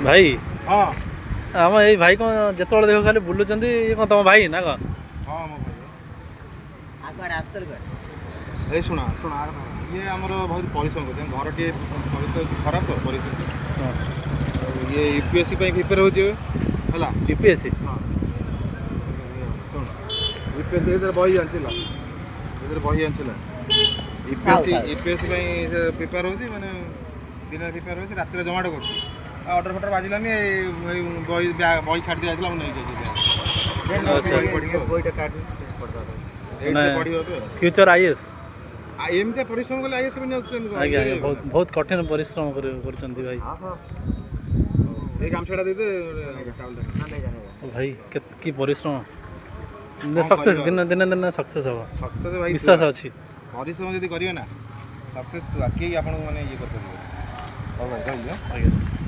भाई हाँ आम ये भाई कौन जिते देख खाली बुलूं ये कौन तुम भाई ना कौन हाँ मो भाई ए शुणा शुणा ये आमर बहुत परिश्रम करते घर टे खराब तो परिस्थिति ये यूपीएससी प्रिपेयर हो यूपीएससी हाँ शुण यूपीएससी बही आनला बही आनला यूपीएससी यूपीएससी प्रिपेयर हो मैंने दिन प्रिपेयर हो रात जोमाटो कर ऑर्डर फटर बाजिलानी बही बही छाड़ी जाइए मुझे फ्यूचर आईएएस एमती परिश्रम कले आईएएस आज्ञा बहुत कठिन परिश्रम कर भाई ये काम छाड़ा देते भाई कि परिश्रम सक्सेस दिन दिन दिन सक्सेस हम सक्सेस भाई विश्वास अच्छी परिश्रम जब करेंगे ना सक्सेस आगे आपको मैंने ये कर आज्ञा